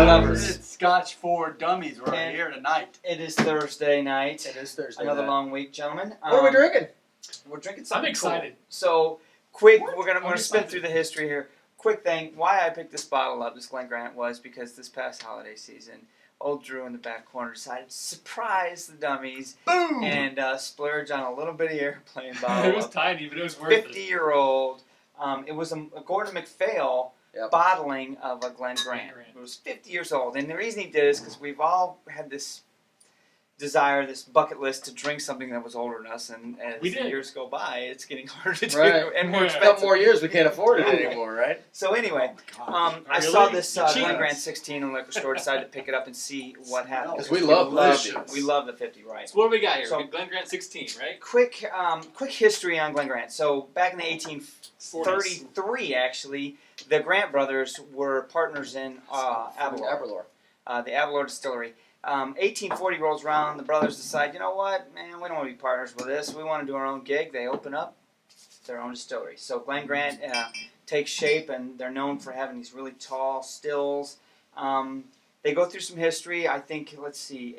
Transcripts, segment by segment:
lovers. It's Scotch for Dummies right here tonight. It is Thursday night. It is Thursday Another night. long week, gentlemen. What are we drinking? We're drinking something I'm excited. Cool. So, quick, What? we're gonna I'm spin excited. through the history here. Quick thing, why I picked this bottle up, this Glen Grant, was because this past holiday season, old Drew in the back corner decided to surprise the Dummies Boom! and splurge on a little bitty airplane It bottle. was tiny, but it was worth it. 50-year-old. It was a Gordon MacPhail bottling of a Glen Grant. It was 50 years old, and the reason he did it is because we've all had this desire, this bucket list to drink something that was older than us, and as the years go by, it's getting harder to do and more A expensive. couple more years, we can't afford it anymore, right? So anyway, I Really? saw this Cheap. Glen Grant 16 in the liquor store, decided to pick it up and see what happened. Because we love the delicious. 50. We love the 50, right? So what do we got here? So- We got Glen Grant 16, right? Quick history on Glen Grant. So back in the 1833, actually, the Grant brothers were partners in Aberlour. The Aberlour Distillery. 1840 rolls around, the brothers decide, you know what, man, we don't want to be partners with this. We want to do our own gig. They open up their own distillery. So Glen Grant takes shape, and they're known for having these really tall stills. They go through some history. I think, let's see,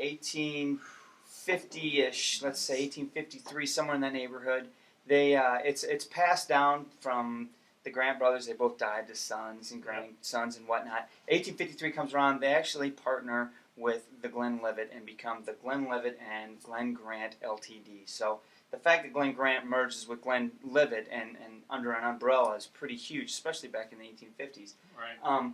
1850-ish, let's say 1853, somewhere in that neighborhood. It's passed down from the Grant brothers. They both died to sons and grandsons and whatnot. 1853 comes around. They actually partner with the Glenlivet and become the Glenlivet and Glen Grant Ltd. So the fact that Glen Grant merges with Glenlivet and under an umbrella is pretty huge, especially back in the 1850s. Right.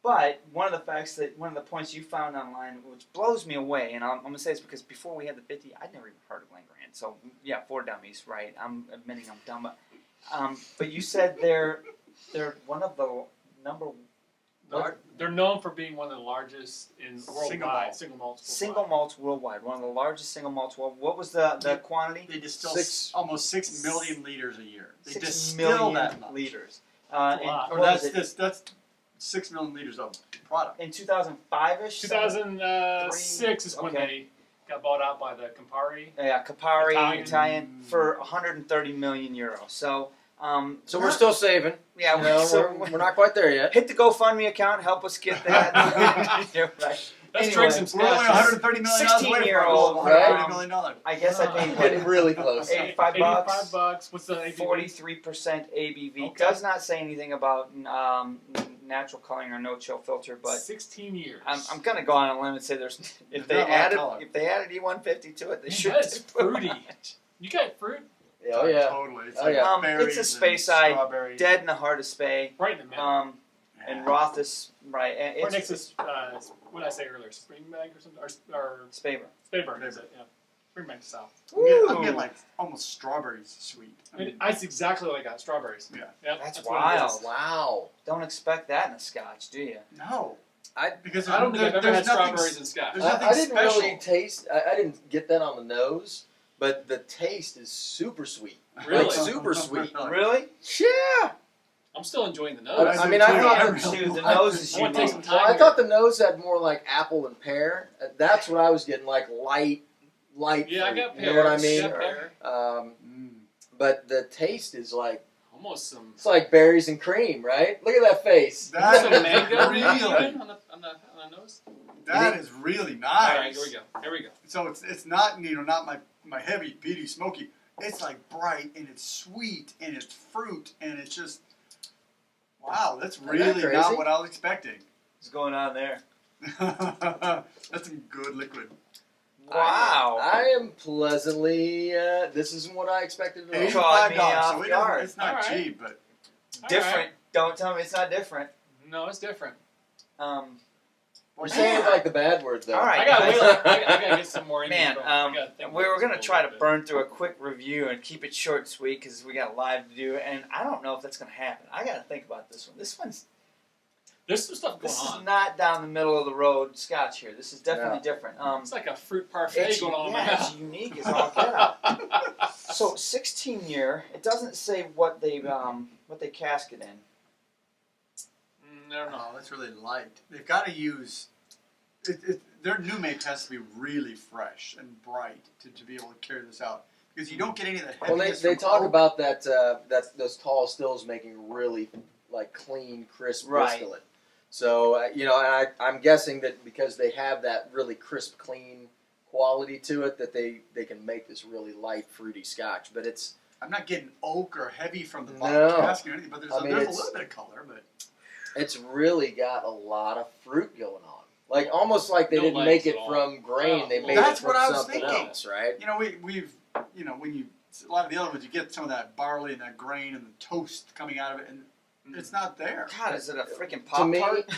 But one of the points you found online, which blows me away, and I'm going to say this because before we had the 50, I'd never even heard of Glen Grant. So yeah, for Dummies, right? I'm admitting I'm dumb, but you said they're one of the number. They're known for being one of the largest in worldwide. Single malts worldwide. One of the largest single malts worldwide. What was the quantity? They distill almost 6 million liters a year. They 6 distill million that much. liters. That's 6 million liters of product. In 2005-ish? 2006 is when they got bought out by the Campari. Yeah, Campari, Italian, for 130 million euros. So we're still saving. Yeah, we're not quite there yet. Hit the GoFundMe account, help us get that. You're right. Let's drink some We're only scotch. $130 million away from $130 million. I guess I paid Getting really close. $85. What's the ABV? 43% ABV. Okay. Does not say anything about natural coloring or no chill filter, but 16 years. I'm gonna go on a limb and say if they added E150 to it, they should. That's fruity. You got fruit? Oh yeah. Totally. It's it's a Speyside, strawberry. dead in the heart of Spey. Right in the middle. And Rothus, right? And Right next to, what did I say earlier? Springbank or something? Or Speyburn. Speyburn, is it? Yeah. Springbank South. I'm getting like almost strawberries sweet. That's exactly what I got. Strawberries. Yeah. Yep, That's what it wild. is. Wow. Don't expect that in a Scotch, do you? No. Because I don't think I've ever had strawberries in Scotch. There's nothing I didn't special. really taste. I didn't get that on the nose, but the taste is super sweet. Really? Like super sweet. Really? Yeah. I'm still enjoying the nose. I mean, I thought the nose is I want to take some unique. time. I thought the nose had more like apple and pear. That's what I was getting, like light. Yeah, I fruit, got pear. You know what I mean? Got pear. But the taste is like Almost some. it's like berries and cream, right? Look at that face. That Some is mango really, even on the nose. that is really nice. All right, here we go. Here we go. So it's not not my heavy peaty smoky. It's like bright and it's sweet and it's fruit and it's just wow. That's really crazy? not what I was expecting. What's going on there? That's some good liquid. Wow. I am pleasantly. This isn't what I expected at all. Caught me $85. off So guard. it's not All right. cheap, but Different. All Don't tell me it's not different. right. No, it's different. We're saying like the bad words though. All right. I gotta get some more in Man, there. I gotta think we were about going to this a try to little bit. burn through a quick review and keep it short and sweet because we got live to do, and I don't know if that's going to happen. I got to think about this one. There's some stuff going This is on. not down the middle of the road Scotch here. This is definitely different. It's like a fruit parfait going on in my it's mouth. unique as all get out. So 16 year. It doesn't say what they cask it in. No. oh, that's really light. They've got to use. Their new make has to be really fresh and bright to be able to carry this out because you don't get any of the Well, heaviness. they from talk oak. about that those tall stills making really like clean, crisp Right. distillate. So, and I'm guessing that because they have that really crisp, clean quality to it, that they can make this really light, fruity Scotch. But I'm not getting oak or heavy from the No. bottle cask or anything, but there's a little bit of color. But it's really got a lot of fruit going on. Like almost like they No didn't legs make it at all. from grain; they made That's it from what I was something thinking. else, right? we've when you a lot of the other ones, you get some of that barley and that grain and the toast coming out of it, and it's not there. God, is it a freaking To me, Pop-Tart?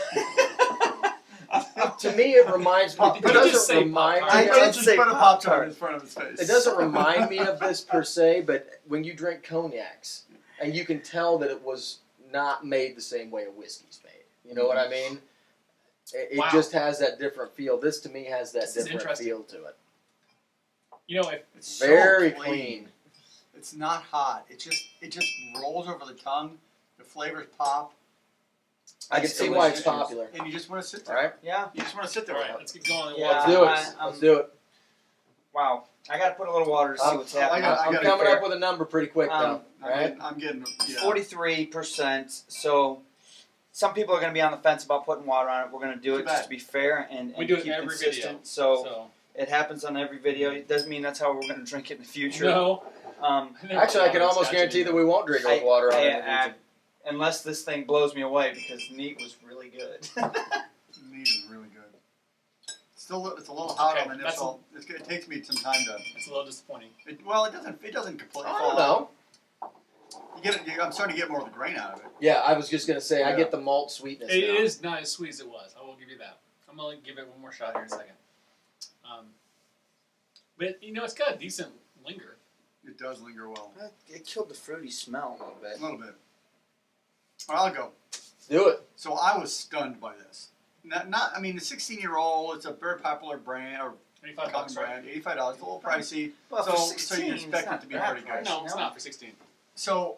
to me, it reminds me. It Did you just doesn't say remind Pop-Tart? me. I did Just say put a Pop-Tart. Pop-Tart in front of his face. It doesn't remind me of this per se, but when you drink cognacs, and you can tell that it was not made the same way a whiskey's made. You know what I mean? It Wow. just has that different feel. This to me has that This is different interesting. feel to it. It's so Very clean. It's not hot. It just rolls over the tongue. The flavors pop. I can see why it's popular. And you just want to sit All there. right, Yeah. You just want to sit there. All with right, it. let's get going. Yeah. let's do it. Let's do it. Wow. I got to put a little water to see what's happening. I'm gotta coming fair. up with a number pretty quick though. Right? I'm getting 43%. So some people are going to be on the fence about putting water on it. We're going to do Too it bad. just to be fair and We do it keep in every consistent. video. So it happens on every video. It doesn't mean that's how we're going to drink it in the future. No. Actually, I can almost guarantee that we won't drink it with water on it. Unless this thing blows me away, because neat was really good. Meat is really good. Still, it's a little hot Okay, on the initial. It takes me some time to. It's a little disappointing. It doesn't completely I fall don't out. know. I'm starting to get more of the grain out of it. Yeah, I was just gonna say I Yeah. get the malt sweetness. It now. is not as sweet as it was. I will give you that. I'm going to give it one more shot here in a second. But, it's got a decent linger. It does linger well. It killed the fruity smell a little bit. A little bit. Well, I'll go. Do it. So I was stunned by this. The 16-year-old. It's a very popular brand or $85, common brand. right? $85. A little pricey. Well, So- for so 16, you expect it's not it to be that pretty good. price, No, it's not for 16. So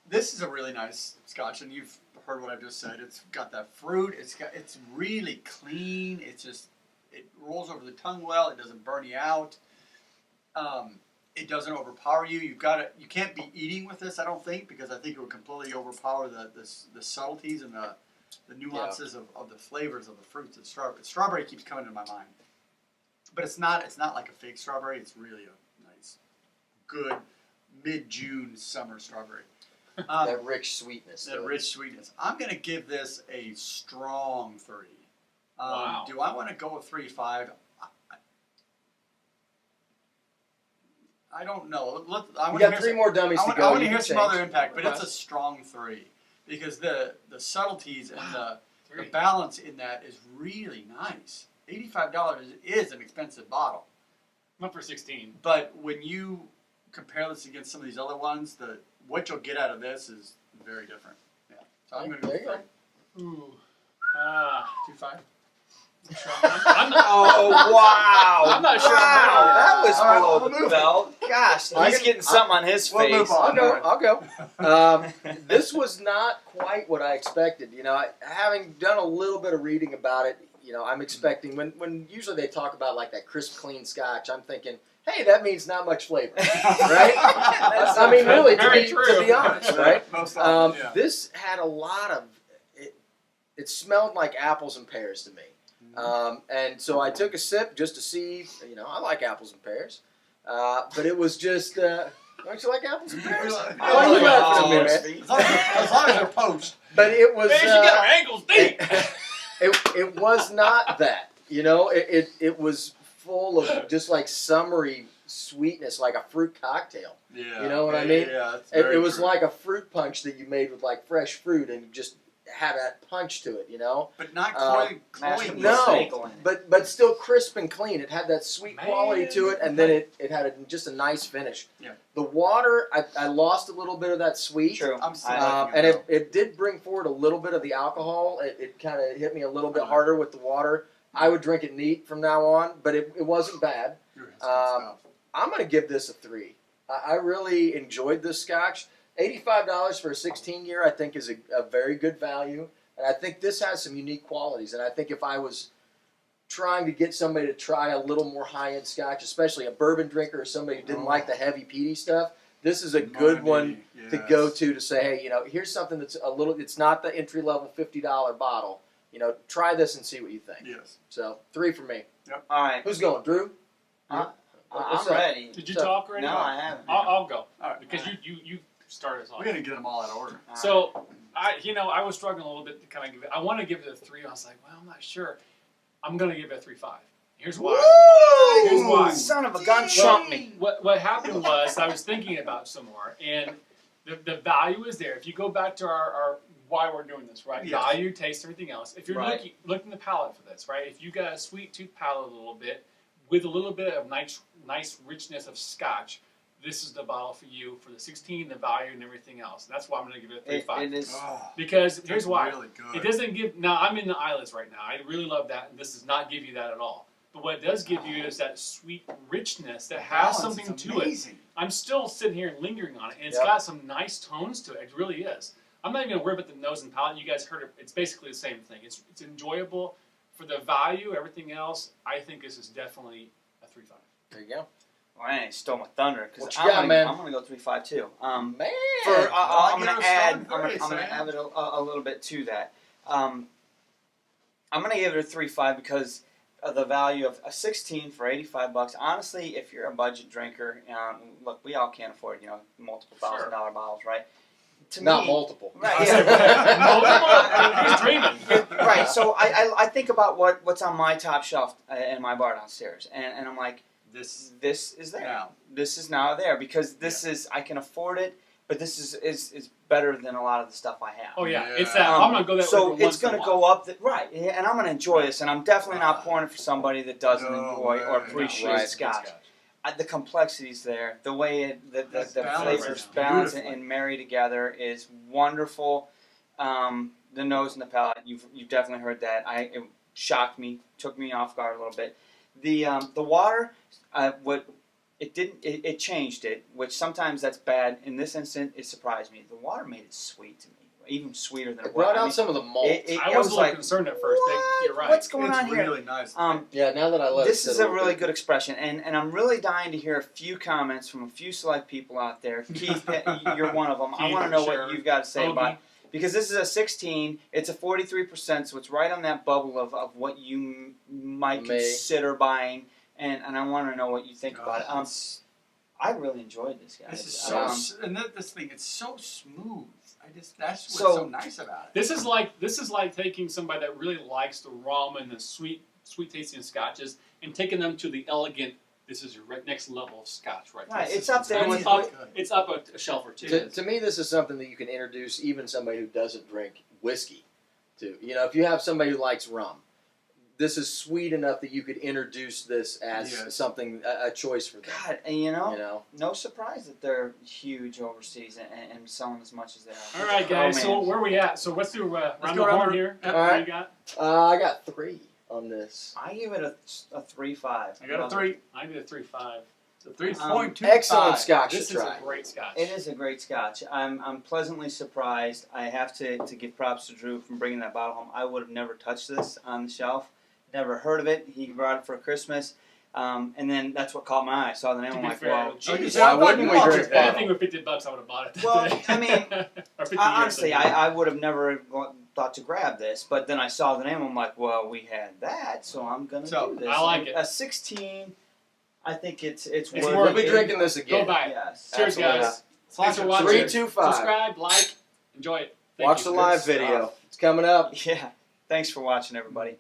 this is a really nice Scotch, and you've heard what I've just said. It's got that fruit. It's really clean. It rolls over the tongue well. It doesn't burn you out. It doesn't overpower you. You can't be eating with this, I don't think, because I think it would completely overpower the subtleties and the nuances of the flavors of the fruits of strawberry. Strawberry keeps coming to my mind, but it's not like a fake strawberry. It's really a nice, good mid-June summer strawberry. That rich sweetness. That rich sweetness. I'm going to give this a strong 3. Wow. Do I want to go with 3.5? I don't know. We got 3 more dummies to go. I want to You hear can some change. other impact, but Okay. it's a strong 3 because the subtleties and the 3. balance in that is really nice. $85 is an expensive bottle, Not for 16. but when you compare this against some of these other ones, what you'll get out of this is very different. Yeah. So I'm going to go There you with go. 3. Ooh. 2.5. I'm not, Oh, wow. I'm not sure. Wow, that was All right, below we'll the move belt. Gosh, I he's can- getting something on his We'll face. move on. I'll go. This was not quite what I expected. Having done a little bit of reading about it, I'm expecting when usually they talk about like that crisp, clean Scotch, I'm thinking, hey, that means not much flavor, right? I mean, really, Very to true. be honest, right? Most often, yeah. This had a lot of it. It smelled like apples and pears to me. And so I took a sip just to see, I like apples and pears. But it was just, don't you like apples and pears? I Why are you like laughing at me, apples. man? As long as they're poached. But it was, Man, she got her ankles deep. it was not that, it was full of just like summery sweetness, like a fruit cocktail. Yeah. You know what I mean? Yeah, that's It very was true. like a fruit punch that you made with like fresh fruit and just had that punch to it, But not Mashed cloying. No, Bagel in it. but still crisp and clean. It had that sweet Man. quality to it, and then it had just a nice finish. Yeah. The water, I lost a little bit of that sweet. True. I'm still I- liking And it. it did bring forward a little bit of the alcohol. It kind of hit me a little bit harder with the water. I would drink it neat from now on, but it wasn't bad. That's good stuff. I'm going to give this a 3. I really enjoyed this Scotch. $85 for a 16-year, I think, is a very good value. And I think this has some unique qualities. And I think if I was trying to get somebody to try a little more high-end Scotch, especially a bourbon drinker or somebody who didn't like the heavy peaty stuff, this is a good one to go to say, hey, here's something that's it's not the entry-level $50 bottle, try this and see what you think. Yes. So 3 for me. All right. Who's going, Drew? I'm What's up? ready. Did you So- talk already? No, I haven't. I'll go All right. because you started us off. We're gonna get them all out of order. All So I was struggling a little bit to kind of give it. I want to give it a 3. I was like, well, I'm not sure. I'm gonna give it a 3.5. Here's why. Woo! Here's why. Son of a gun, chump me. What happened was I was thinking about some more, and the value is there. If you go back to our why we're doing this, right? Yes. Value, taste, everything else. If you're Right. looking the palate for this, right? If you got a sweet tooth palate a little bit with a little bit of nice richness of Scotch, this is the bottle for you for the 16, the value, and everything else. That's why I'm going to give it a 3.5. It is. Oh, Because here's that's why. really good. It doesn't give. Now I'm in the islets right now. I really love that, and this does not give you that at all. But what it does give you is that sweet richness that has Balance something is to it. amazing. I'm still sitting here and lingering on it, and it's Yep. got some nice tones to it. It really is. I'm not even gonna worry about the nose and palate. You guys heard it. It's basically the same thing. It's enjoyable for the value. Everything else, I think this is definitely a 3.5. There you go. Well, I stole my thunder because What you got, man? I'm gonna go 3.5 too. Man. I'm you gonna know, add. starting I'm first, gonna man. add it a little bit to that. I'm gonna give it a 3.5 because of the value of a 16 for $85. Honestly, if you're a budget drinker, look, we all can't afford multiple $1,000 bottles, right? To Not me, multiple. Right, yeah. He's dreaming. Right. So I think about what's on my top shelf in my bar downstairs, and I'm like, This this is there. now. This is now there because this is I can afford it, but this is better than a lot of the stuff I have. Oh yeah, Yeah. it's that. I'm gonna go that way. So for it's going going to go up, right? Yeah, and I'm going to enjoy this, and I'm definitely not pouring it for somebody that doesn't No enjoy or way. appreciate Right. Scotch. The complexity's there, the way the That's flavors balanced balance beautifully. and marry together is wonderful. The nose and the palate, you've definitely heard that. It shocked me, took me off guard a little bit. The water, it changed it, which sometimes that's bad. In this instant, it surprised me. The water made it sweet to me, even sweeter than It it was. brought I out mean, some of the malt. I was a little concerned at first. what? You're right. What's going It's on here? really nice. Yeah, now that I let This it is sit a little really bit. good expression, and I'm really dying to hear a few comments from a few select people out there. Keith, you're one of them. I Keith, want to know sure. what you've got to say Ogie. about it. Because this is a 16, it's a 43%, so it's right on that bubble of what you might May. consider buying, and I want to know what you think about it. It's- I really enjoyed this, guys. This is so, Um, and this thing, it's so smooth. That's what's So- so nice about it. This is like taking somebody that really likes the rum and the sweet tasting scotches and taking them to the elegant. This is your next level of Scotch, right? Right, This it's is- up there and with- it's up a shelf or two. To me, this is something that you can introduce even somebody who doesn't drink whiskey to. If you have somebody who likes rum, this is sweet enough that you could introduce this as Yes. something, a choice for them. God, and no surprise that they're huge overseas and selling as much as they are. All right, guys. Oh, so man. where are we at? So let's do round go the around horn the- here. Yep. All What right. do you got? I got 3 on this. I give it a 3.5. I got a 3. I did a 3.5. It's a 3.25. Excellent Scotch This to is try. a great Scotch. It is a great Scotch. I'm pleasantly surprised. I have to give props to Drew from bringing that bottle home. I would have never touched this on the shelf. Never heard of it. He brought it for Christmas, and then that's what caught my eye. I saw the name. To I'm be like, fair, wow. geez. Why wouldn't we drink I that? think with $50 I would have bought it. Well, today. I mean, Or 50 Honestly, years. I would have never thought to grab this, but then I saw the name. I'm like, well, we had that, so I'm gonna do this. I like it. A 16. I think it's It's worth We'll worth be it. drinking this Go again. buy it. Yes. Cheers, Absolutely. guys. Thanks for watching. 325. Subscribe, like, enjoy it. Thank Watch you. the live Good video. stuff. It's coming up. Yeah. Thanks for watching, everybody.